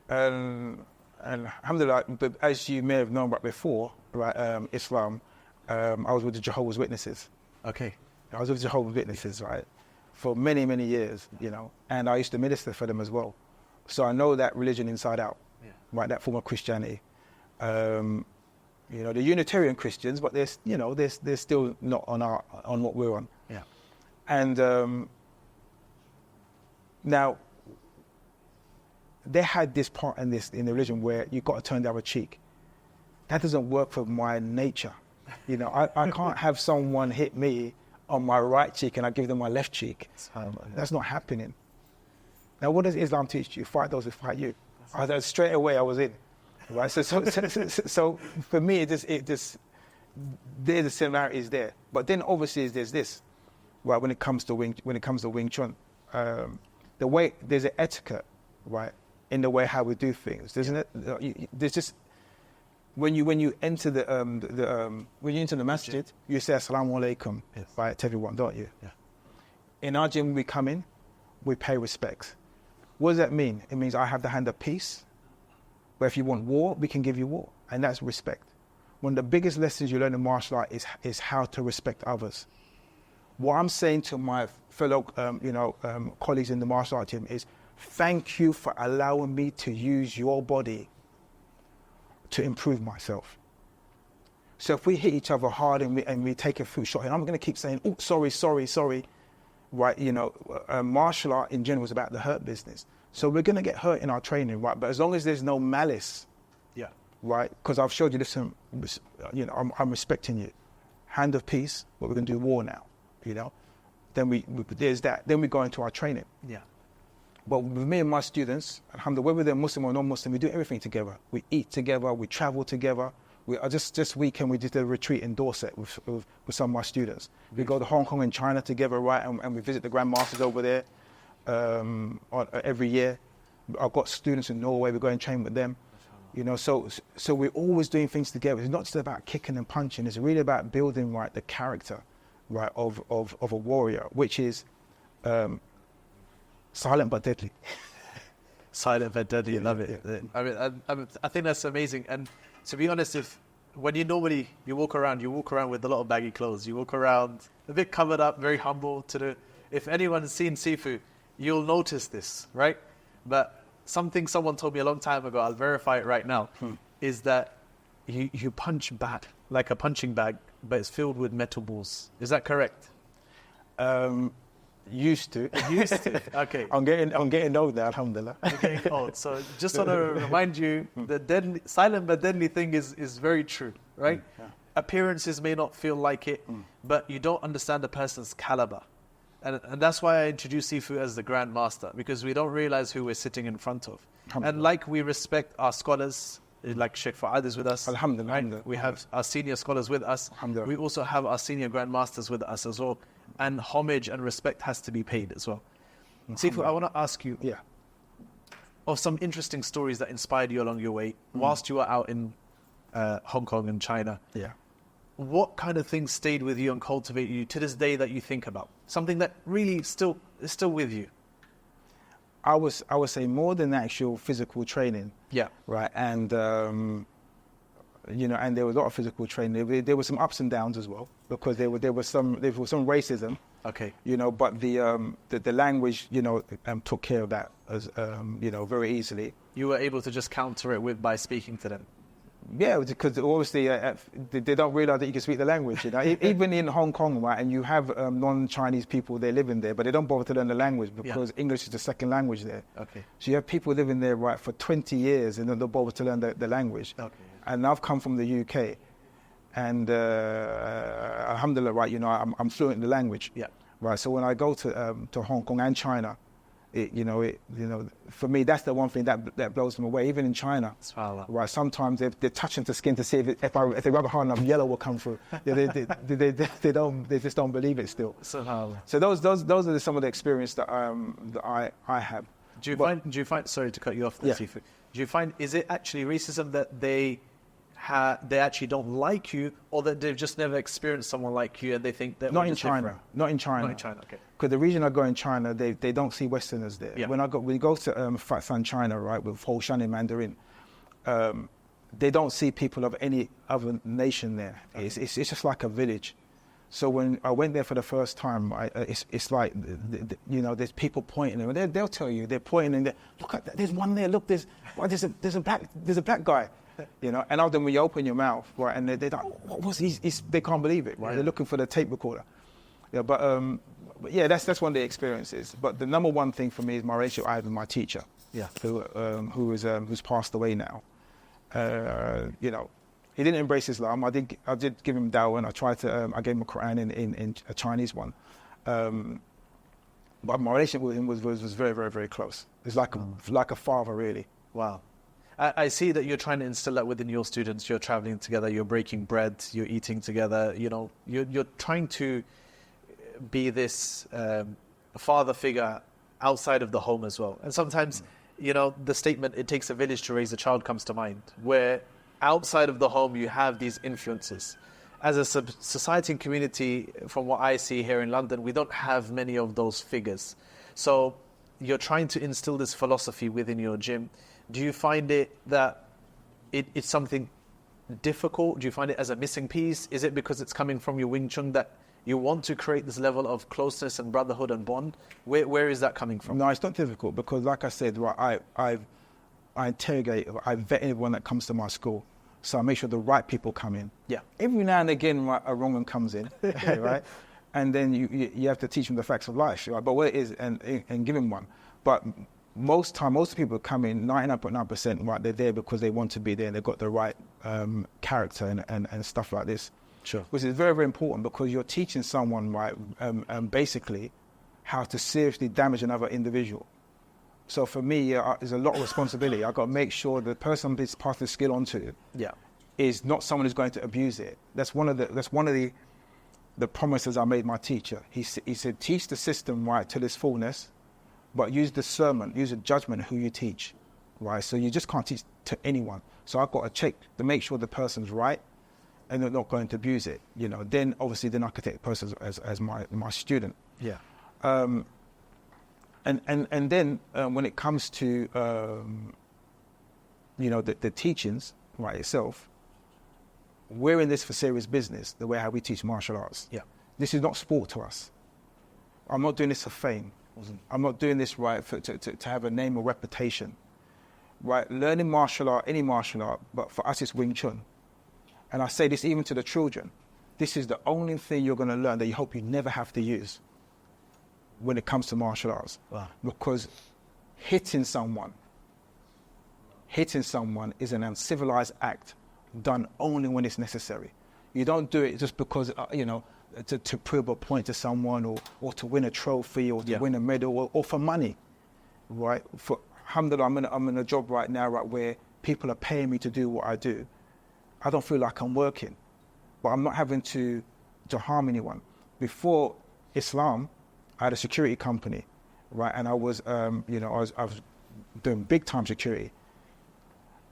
And alhamdulillah, but as you may have known about before, right, Islam, I was with the Jehovah's Witnesses.
Okay.
I was with the Jehovah's Witnesses, right, for many, many years, you know, and I used to minister for them as well. So I know that religion inside out, right, that form of Christianity. You know, the Unitarian Christians, but they're still not on what we're on.
Yeah.
And now they had this part in the religion where you got to turn the other cheek. That doesn't work for my nature. You know, I can't have someone hit me on my right cheek and I give them my left cheek. That's not happening. Now, what does Islam teach you? Fight those who fight you. Straight away, I was in. Right, so for me, there's the similarities there. But then obviously there's this, right? When it comes to Wing Chun, the way there's an etiquette, right, in the way how we do things, isn't it? There's just when you enter the masjid, you say Assalamu alaikum, right, to everyone, don't you?
Yeah.
In our gym, we come in, we pay respects. What does that mean? It means I have the hand of peace. But if you want war, we can give you war, and that's respect. One of the biggest lessons you learn in martial art is how to respect others. What I'm saying to my fellow, colleagues in the martial art team is, thank you for allowing me to use your body to improve myself. So if we hit each other hard and we take a foot shot, and I'm going to keep saying, oh, sorry, right? You know, martial art in general is about the hurt business. So we're going to get hurt in our training, right? But as long as there's no malice, right? Because I've showed you, listen, you know, I'm respecting you. Hand of peace, but we're going to do war now, you know? Then there's that. Then we go into our training.
Yeah.
But with me and my students, alhamdulillah, whether they're Muslim or non-Muslim, we do everything together. We eat together, we travel together. Just weekend, we did a retreat in Dorset with some of my students. We go to Hong Kong and China together, right? And we visit the grandmasters over there. Every year. I've got students in Norway, we go and train with them. You know, so we're always doing things together. It's not just about kicking and punching. It's really about building, right, the character, right, of a warrior, which is silent but deadly.
Silent but deadly,
Yeah,
love it.
yeah.
I mean, I think that's amazing. And to be honest, when you walk around with a lot of baggy clothes. You walk around a bit covered up, very humble. If anyone's seen Sifu, you'll notice this, right? But something someone told me a long time ago, I'll verify it right now, is that you punch back like a punching bag, but it's filled with metal balls. Is that correct?
Used to.
Okay.
I'm getting old now, alhamdulillah.
Okay, old. So just want to remind you, the silent but deadly thing is very true, right?
Yeah.
Appearances may not feel like it, but you don't understand the person's caliber. And that's why I introduce Sifu as the Grand Master, because we don't realize who we're sitting in front of. And like we respect our scholars, like Sheikh Fuad is with us.
Alhamdulillah.
Right?
Alhamdulillah.
We have our senior scholars with us.
Alhamdulillah.
We also have our senior Grand Masters with us as well. And homage and respect has to be paid as well. Sifu, I want to ask you of some interesting stories that inspired you along your way whilst you were out in Hong Kong and China.
Yeah.
What kind of things stayed with you and cultivated you to this day that you think about? Something that really is still with you.
I would say more than actual physical training.
Yeah.
Right. And you know, and there was a lot of physical training. There were some ups and downs as well, because there was some racism.
Okay.
You know, but the language, you know, took care of that as you know, very easily.
You were able to just counter it by speaking to them.
Yeah, because obviously they don't realize that you can speak the language. You know, even in Hong Kong, right, and you have non-Chinese people there living there, but they don't bother to learn the language because English is the second language there.
Okay.
So you have people living there, right, for 20 years and they don't bother to learn the language.
Okay.
And I've come from the UK, and alhamdulillah, right, you know, I'm fluent in the language.
Yeah.
Right. So when I go to Hong Kong and China, for me, that's the one thing that blows them away. Even in China, right? Sometimes they're touching the skin to see if they rub it hard enough, yellow will come through. They just don't believe it still.
SubhanAllah.
So those are some of the experience that I have.
Do you find? Sorry to cut you off there, Sifu. Do you find, is it actually racism that they actually don't like you, or that they've just never experienced someone like you and they think that
Not in China.
Different?
Not in China.
Not in China. Okay.
Because the reason I go in China, they don't see Westerners there.
Yeah.
When we go to Fatsan, China, right, with Foshan in Mandarin, they don't see people of any other nation there. Okay. It's just like a village. So when I went there for the first time, it's like, you know, there's people pointing, and they'll tell you, they're pointing, and look at that, there's one there, look, there's a black guy. You know, and often when you open your mouth, right, and they're like, what was he? They can't believe it, right? Yeah. They're looking for the tape recorder. Yeah, but yeah, that's one of the experiences. But the number one thing for me is my relationship I have with my teacher, who's passed away now. You know, he didn't embrace Islam. I did give him dawah, and I gave him a Quran in a Chinese one. But my relationship with him was very, very, very close. It's like a father, really.
Wow. I see that you're trying to instill that within your students. You're traveling together, you're breaking bread, you're eating together. You know, you're trying to be this father figure outside of the home as well. And sometimes, you know, the statement, it takes a village to raise a child, comes to mind, where outside of the home you have these influences. As a society and community, from what I see here in London, we don't have many of those figures. So you're trying to instill this philosophy within your gym. Do you find it that it's something difficult? Do you find it as a missing piece? Is it because it's coming from your Wing Chun that you want to create this level of closeness and brotherhood and bond? Where is that coming from?
No, it's not difficult, because like I said, right, I interrogate, I vet everyone that comes to my school. So I make sure the right people come in. Yeah. Every now and again, right, a wrong one comes in, right? And then you have to teach them the facts of life, right? But what it is, and give them one. But most people come in, 99.9%, right, they're there because they want to be there and they've got the right character and stuff like this. Sure. Which is very, very important, because you're teaching someone, right, basically how to seriously damage another individual. So for me, there's a lot of responsibility. I've got to make sure the person is passing the skill onto is not someone who's going to abuse it. That's one of the promises I made my teacher. He said, teach the system, right, to its fullness, but use discernment, use a judgment who you teach. right? So you just can't teach to anyone. So I've got to check to make sure the person's right and they're not going to abuse it, you know. Then obviously then I could take the person as my student.
Yeah.
And then when it comes to you know, the teachings, right, itself, we're in this for serious business, the way how we teach martial arts.
Yeah.
This is not sport to us. I'm not doing this for fame. I'm not doing this, right, to have a name or reputation. Right, learning martial art, any martial art, but for us it's Wing Chun. And I say this even to the children. This is the only thing you're going to learn that you hope you never have to use when it comes to martial arts.
Wow.
Because hitting someone is an uncivilized act done only when it's necessary. You don't do it just because, you know, to prove a point to someone or to win a trophy or to win a medal or for money, right? Alhamdulillah, I'm in a job right now, right, where people are paying me to do what I do. I don't feel like I'm working, but I'm not having to harm anyone. Before Islam, I had a security company, right, and I was, you know, I was doing big time security.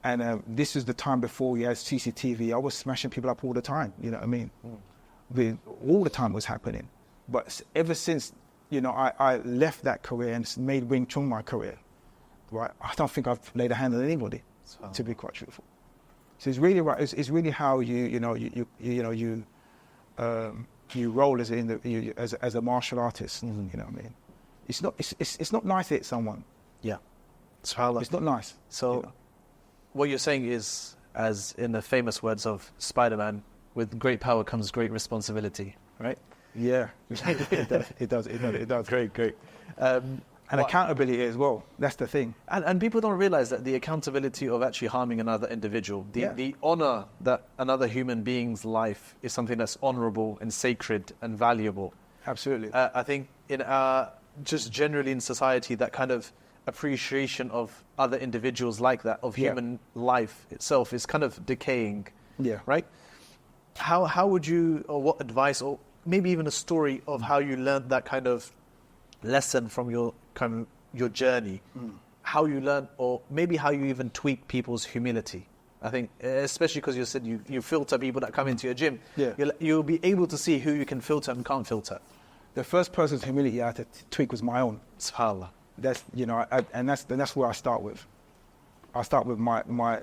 And this is the time before we had CCTV. I was smashing people up all the time, you know what I mean? All the time was happening. But ever since, you know, I left that career and made Wing Chun my career, right, I don't think I've laid a hand on anybody, to be quite truthful. So it's really right. It's really how you roll as a martial artist. You know what I mean? It's not nice to hit someone.
Yeah, SubhanAllah.
It's not nice.
So,
you know?
What you're saying is, as in the famous words of Spider-Man, with great power comes great responsibility, right?
Yeah, it does. Great. And accountability as well. That's the thing.
And people don't realize that the accountability of actually harming another individual, the honor that another human being's life is something that's honorable and sacred and valuable.
Absolutely.
I think in just generally in society, that kind of appreciation of other individuals like that, of human life itself, is kind of decaying.
Yeah.
Right? How would you, or what advice, or maybe even a story of how you learned that kind of lesson from your journey, how you learn, or maybe how you even tweak people's humility. I think, especially because you said you filter people that come into your gym, you'll be able to see who you can filter and can't filter.
The first person's humility I had to tweak was my own.
SubhanAllah.
That's, you know, that's where I start with. I start with my.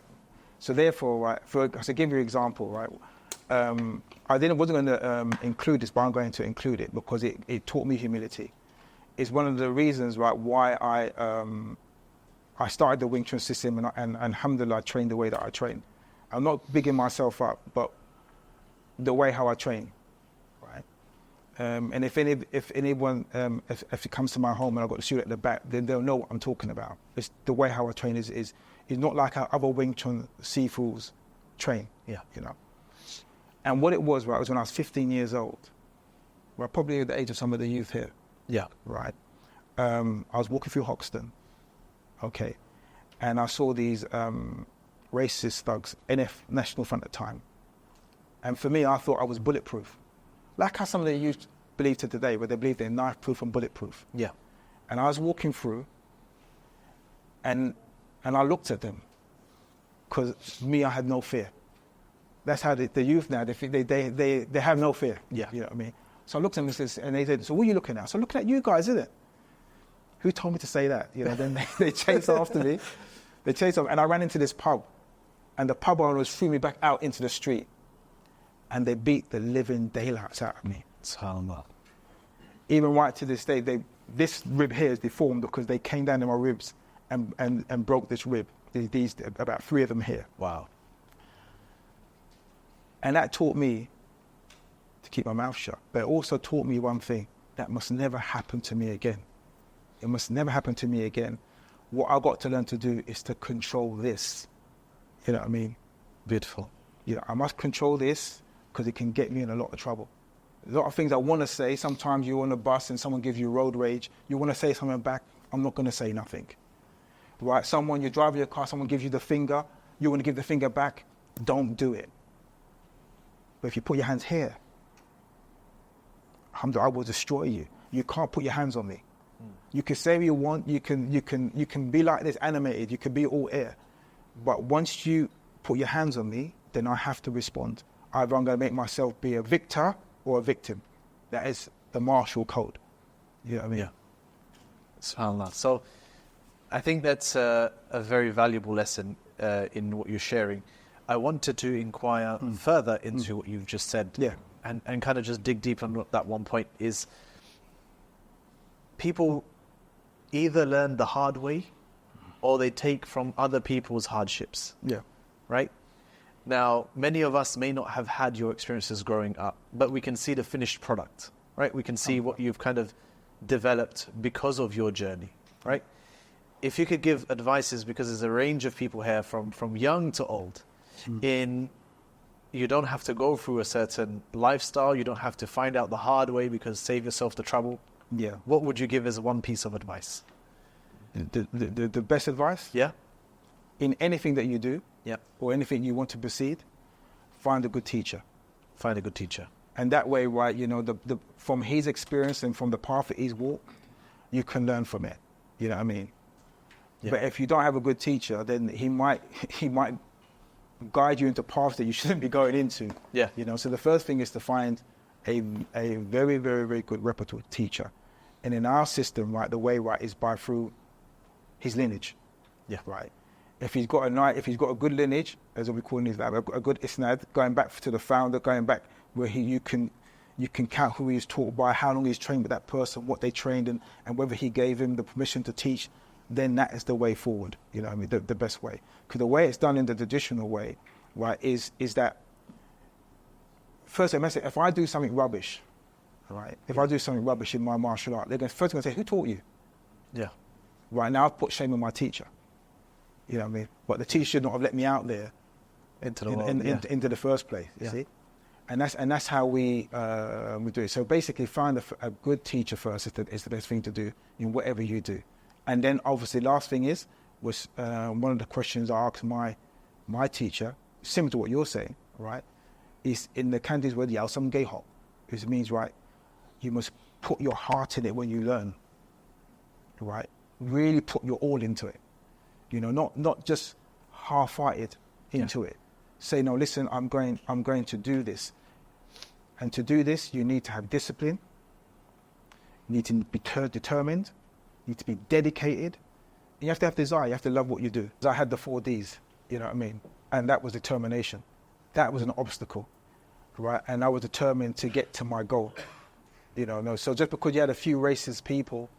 So therefore, right, to give you an example, right, I wasn't going to include this, but I'm going to include it because it taught me humility. It's one of the reasons, right, why I started the Wing Chun system and alhamdulillah, I trained the way that I train. I'm not bigging myself up, but the way how I train, right? And if anyone, if it comes to my home and I've got the student at the back, then they'll know what I'm talking about. It's the way how I train is not like how other Wing Chun Sifus train, you know. And what it was, right, was when I was 15 years old, right, probably at the age of some of the youth here.
Yeah.
Right. I was walking through Hoxton, okay, and I saw these racist thugs, NF, National Front at the time. And for me, I thought I was bulletproof. Like how some of the youth believe to today, where they believe they're knife-proof and bulletproof. Yeah. And I was walking through, and I looked at them, because me, I had no fear. That's how the youth now, they have no fear. Yeah. You know what I mean? So I looked at them and they said, so what are you looking at? So I'm looking at you guys, isn't it? Who told me to say that? You know, then they chased after me. They chased off, and I ran into this pub, and the pub owners threw me back out into the street, and they beat the living daylights out of me.
SubhanAllah.
Even right to this day, this rib here is deformed because they came down to my ribs and broke this rib. These about 3 of them here.
Wow.
And that taught me to keep my mouth shut. But it also taught me one thing, that must never happen to me again. It must never happen to me again. What I got to learn to do is to control this. You know what I mean?
Beautiful.
You know, I must control this because it can get me in a lot of trouble. A lot of things I want to say, sometimes you're on a bus and someone gives you road rage, you want to say something back, I'm not going to say nothing. Right? You're driving your car, someone gives you the finger, you want to give the finger back, don't do it. But if you put your hands here, alhamdulillah, I will destroy you. You can't put your hands on me. You can say what you want. You can be like this, animated. You can be all air. But once you put your hands on me, then I have to respond. Either I'm going to make myself be a victor or a victim. That is the martial code. You know what I mean?
Yeah. SubhanAllah. So I think that's a very valuable lesson in what you're sharing. I wanted to inquire further into what you've just said.
Yeah.
And kind of just dig deep on that one point is people either learn the hard way or they take from other people's hardships.
Yeah.
Right? Now, many of us may not have had your experiences growing up, but we can see the finished product, right? We can see what you've kind of developed because of your journey, right? If you could give advices, because there's a range of people here from young to old, in you don't have to go through a certain lifestyle, you don't have to find out the hard way because save yourself the trouble.
Yeah.
What would you give as one piece of advice?
The best advice?
Yeah?
In anything that you do,
Yeah.
or anything you want to proceed, find a good teacher.
Find a good teacher.
And that way, right, you know, from his experience and from the path that he's walked, you can learn from it. You know what I mean? Yeah. But if you don't have a good teacher, then he might guide you into paths that you shouldn't be going into.
Yeah.
You know, so the first thing is to find a very, very, very good reputable teacher. And in our system, right, the way, right, is through his lineage.
Yeah.
Right. If he's got a good lineage, as we call it, a good isnad, going back to the founder, going back where you can count who he's taught by, how long he's trained with that person, what they trained in, and whether he gave him the permission to teach, then that is the way forward. You know what I mean? The best way. Because the way it's done in the traditional way, right, is that first, if I do something rubbish, right, if I do something rubbish in my martial art, they're first going to say, who taught you?
Yeah.
Right now, I've put shame on my teacher. You know what I mean? But the teacher should not have let me out there
Into the world,
into the first place. You see, and that's how we do it. So basically, find a good teacher first is the best thing to do in whatever you do. And then obviously, last thing was one of the questions I asked my teacher, similar to what you're saying, right? Is in the Cantonese word "yao sam gei hok," which means, right, you must put your heart in it when you learn. Right, really put your all into it. You know, not just half-hearted into it. Say, no, listen, I'm going to do this. And to do this, you need to have discipline. You need to be determined. You need to be dedicated. And you have to have desire. You have to love what you do. I had the 4 Ds, you know what I mean? And that was determination. That was an obstacle, right? And I was determined to get to my goal. You know, no. So just because you had a few racist people,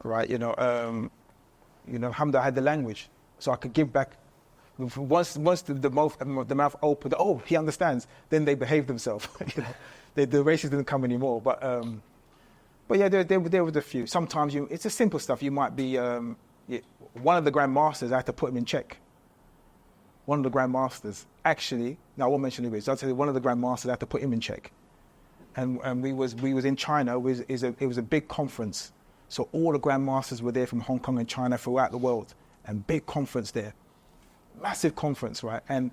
right, alhamdulillah, I had the language, so I could give back. Once the mouth opened, oh, he understands, then they behave themselves. You know, the racists didn't come anymore. But yeah, there was a few. Sometimes it's a simple stuff. You might be one of the grandmasters. I had to put him in check. One of the grandmasters, actually, now I won't mention who it is. I'll tell you, one of the grandmasters, I had to put him in check. And we was in China. It was a big conference. So all the grandmasters were there from Hong Kong and China throughout the world, and big conference there, massive conference, right? And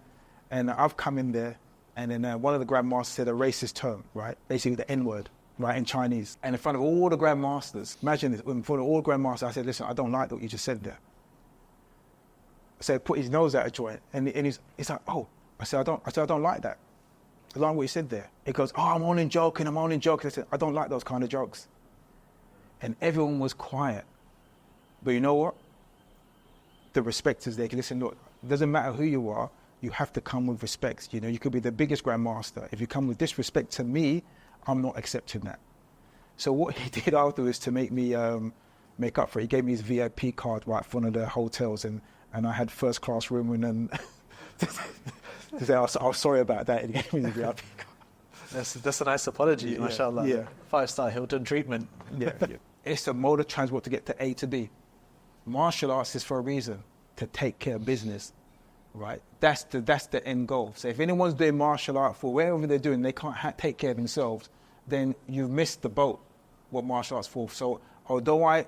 I've come in there, and then one of the grandmasters said a racist term, right? Basically the N-word, right, in Chinese. And in front of all the grandmasters, imagine this, in front of all the grandmasters, I said, listen, I don't like what you just said there. So he put his nose out of joint, and he's like, oh. I said, I don't like that. I don't like what you said there. He goes, oh, I'm only joking. I said, I don't like those kind of jokes. And everyone was quiet. But you know what? The respect is there. Listen, look, it doesn't matter who you are, you have to come with respect. You know, you could be the biggest grandmaster. If you come with disrespect to me, I'm not accepting that. So what he did afterwards to make me make up for it, he gave me his VIP card right for one of the hotels, and I had first class room, and then to say, I was sorry about that. And he gave me the VIP card.
That's a nice apology, mashallah.
Yeah.
5-star Hilton treatment.
Yeah. It's a mode of transport to get to A to B. Martial arts is for a reason, to take care of business, right? That's the end goal. So if anyone's doing martial art for wherever they're doing, they can't take care of themselves, then you've missed the boat, what martial arts for. So although I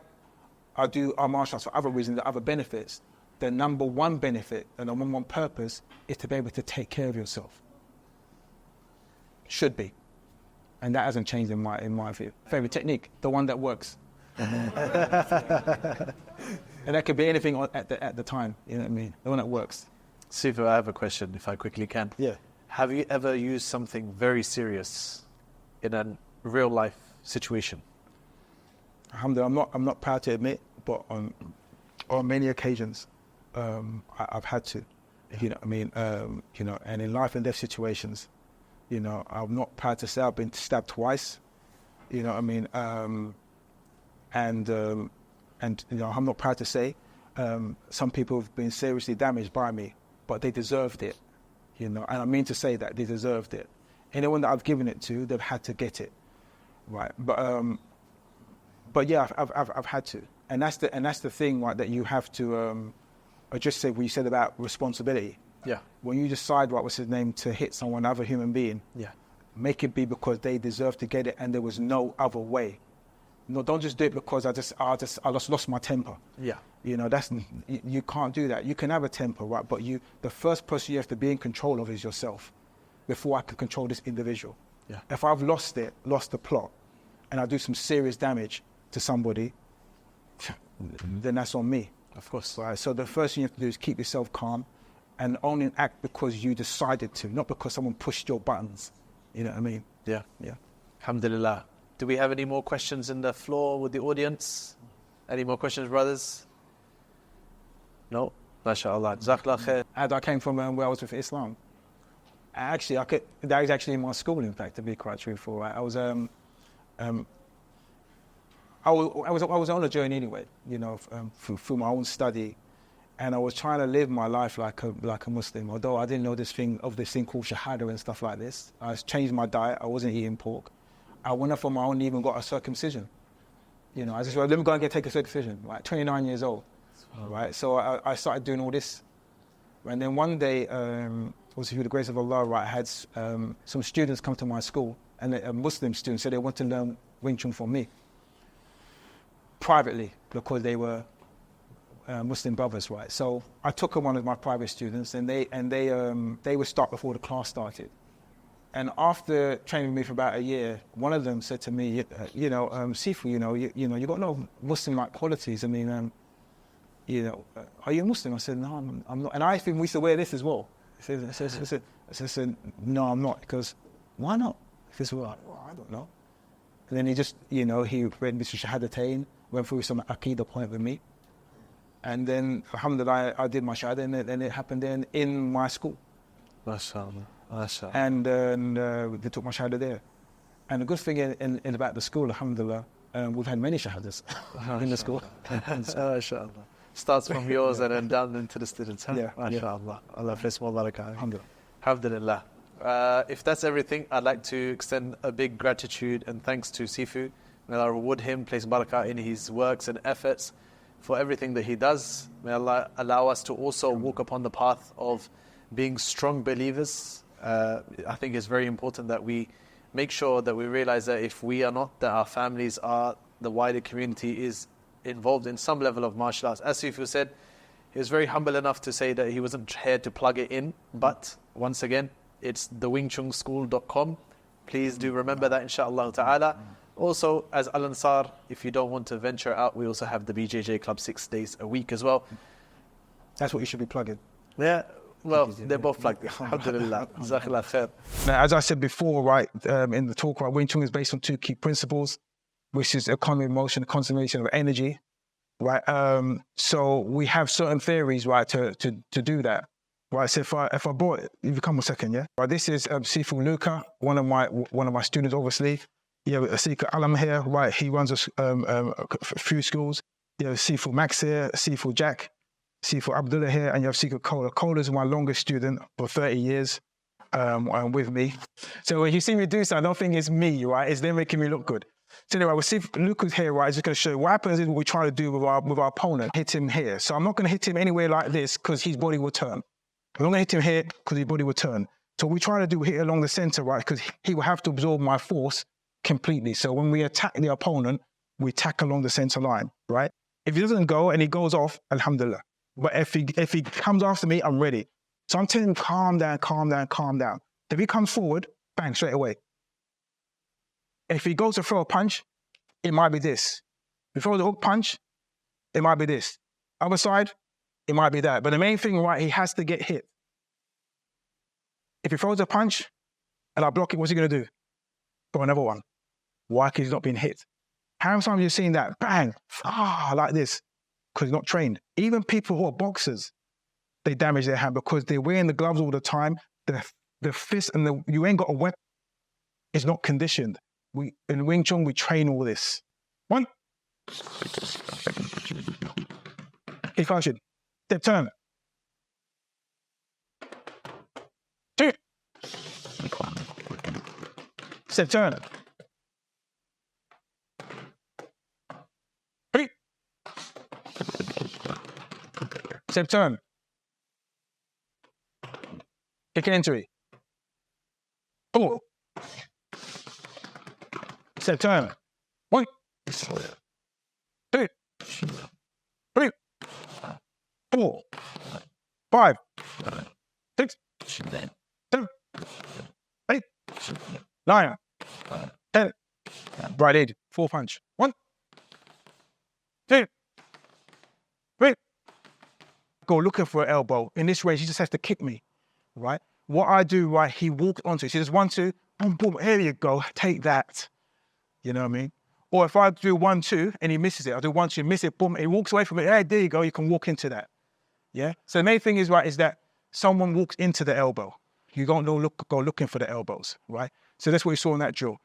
do our martial arts for other reasons, other benefits, the number one benefit and the number one purpose is to be able to take care of yourself. Should be. And that hasn't changed in my view. Favorite technique, the one that works. And that could be anything at the time, you know what I mean? The one that works.
Sifu, I have a question, if I quickly can.
Yeah.
Have you ever used something very serious in a real life situation?
Alhamdulillah, I'm not proud to admit, but on many occasions, I've had to, you know what I mean? You know, and in life and death situations, you know, I'm not proud to say I've been stabbed twice, you know what I mean? And you know, I'm not proud to say some people have been seriously damaged by me, but they deserved it, you know. And I mean to say that they deserved it. Anyone that I've given it to, they've had to get it, right? But yeah, I've had to, and that's the thing, right? That you have to. I just said what you said about responsibility.
Yeah.
When you decide, right, what's his name, to hit someone, another human being. Yeah. Make it be because they deserve to get it, and there was no other way. No, don't just do it because I lost my temper. Yeah. You know, you can't do that. You can have a temper, right? But the first person you have to be in control of is yourself before I can control this individual. Yeah. If I've lost the plot, and I do some serious damage to somebody, then that's on me. Of course. Right. So the first thing you have to do is keep yourself calm and only act because you decided to, not because someone pushed your buttons. You know what I mean? Yeah. Yeah.
Alhamdulillah. Do we have any more questions in the floor with the audience? Any more questions, brothers? No? MashaAllah. Jazakallah khair.
And I came from where I was with Islam. Actually, that was actually in my school, in fact, to be quite truthful. Right? I was on a journey anyway, you know, through my own study, and I was trying to live my life like a Muslim. Although I didn't know this thing called Shahada and stuff like this. I changed my diet. I wasn't eating pork. I went off on my own and even got a circumcision. You know, I just said, let me go and take a circumcision, right? 29 years old, right? So I started doing all this. And then one day, also through the grace of Allah, right, I had some students come to my school, and a Muslim student said they want to learn Wing Chun from me. Privately, because they were Muslim brothers, right? So I took one of my private students, and they would start before the class started. And after training with me for about a year, one of them said to me, you know, Sifu, you know, you got no Muslim-like qualities. I mean, you know, are you a Muslim? I said, no, I'm not. And I think we used to wear this as well. I said, no, I'm not. Because why not? He said, well, I don't know. And then he just, you know, he read Mr. Shahadatain, went through some Aqidah point with me. And then, alhamdulillah, I did my Shahada, and it happened then in my school.
MashaAllah.
And they took my Shahada there. And the good thing in about the school, alhamdulillah, we've had many Shahadas in the school.
MashaAllah. Starts from yours and then down into the students. Huh?
Yeah.
MashaAllah. Allah bless more barakah.
Alhamdulillah.
Alhamdulillah. If that's everything, I'd like to extend a big gratitude and thanks to Sifu. May Allah reward him, place barakah in his works and efforts for everything that he does. May Allah allow us to also walk upon the path of being strong believers. I think it's very important that we make sure that we realize that if we are not, that our families are, the wider community is involved in some level of martial arts. As Sifu said, he was very humble enough to say that he wasn't here to plug it in, but once again, it's thewingchunschool.com. Please do remember that, inshaAllah ta'ala. Also, as Al-Ansar, if you don't want to venture out, we also have the BJJ Club 6 days a week as well.
That's what you should be plugging.
Yeah. Well, they're both plugged. Alhamdulillah. Jazakallah khair.
Now, as I said before, right, in the talk, right, Wing Chun is based on two key principles, which is economy of motion, conservation of energy, right? So we have certain theories, right, to do that, right? So if I brought, if you come a second, yeah. Right, this is Sifu Luca, one of my students, obviously. You have Sifu Alam here, right? He runs a few schools. You have Sifu Max here, Sifu Jack. Sifu Abdul here, and you have Sifu Kola. Kola is my longest student for 30 years with me. So when you see me do something, I don't think it's me, right? It's them making me look good. So anyway, with Sifu Luca's here, right, just going to show you what happens is what we try to do with our opponent. Hit him here. So I'm not going to hit him anywhere like this because his body will turn. I'm not going to hit him here because his body will turn. So what we try to do, hit along the center, right, because he will have to absorb my force completely. So when we attack the opponent, we attack along the center line, right? If he doesn't go and he goes off, alhamdulillah. But if he comes after me, I'm ready. So I'm telling him, calm down, calm down, calm down. If he comes forward, bang, straight away. If he goes to throw a punch, it might be this. Before the hook punch, it might be this. Other side, it might be that. But the main thing, right, he has to get hit. If he throws a punch and I block it, what's he going to do? Throw another one. Why? Because he's not being hit. How many times have you seen that? Bang, like this, because he's not trained. Even people who are boxers, they damage their hand because they're wearing the gloves all the time. The fist and you ain't got a weapon. It's not conditioned. In Wing Chun, we train all this. One. Keep function. Step turn. Two. Step turn. Three. Step turn. Kick entry. 4. Step turn. 1. 2. 3. 4. 5. 6. 7. 8. 9. 10. Right edge. 4 punch. 1. 2. 3. Go looking for an elbow. In this range, he just has to kick me. Right? What I do, right, he walks onto it. See, there's 1, 2, boom, boom, here you go, take that. You know what I mean? Or if I do 1, 2, and he misses it, I do 1, 2, miss it, boom, he walks away from it, hey, there you go, you can walk into that. Yeah? So the main thing is, right, is that someone walks into the elbow. You don't go looking for the elbows, right? So that's what you saw in that drill.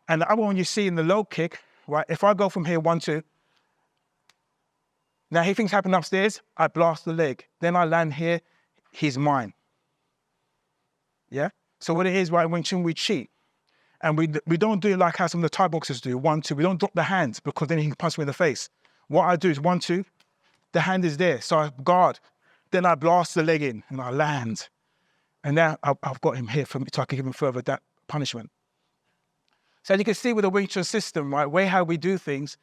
And the other one you see in the low kick, right, if I go from here, 1, 2, now he thinks happening upstairs, I blast the leg. Then I land here, he's mine. Yeah? So what it is, right, Wing Chun, we cheat. And we don't do it like how some of the Thai boxers do, 1, 2. We don't drop the hands because then he can punch me in the face. What I do is 1, 2, the hand is there, so I guard. Then I blast the leg in and I land. And now I've got him here for me, so I can give him further that punishment. So as you can see with the Wing Chun system, right, way how we do things,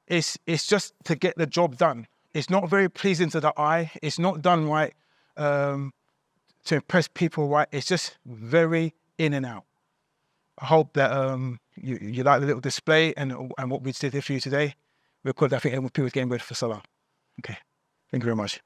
it's just to get the job done. It's not very pleasing to the eye. It's not done right to impress people, right? It's just very in and out. I hope that you like the little display and what we did here for you today, because I think people are getting ready for Salah. Okay, thank you very much.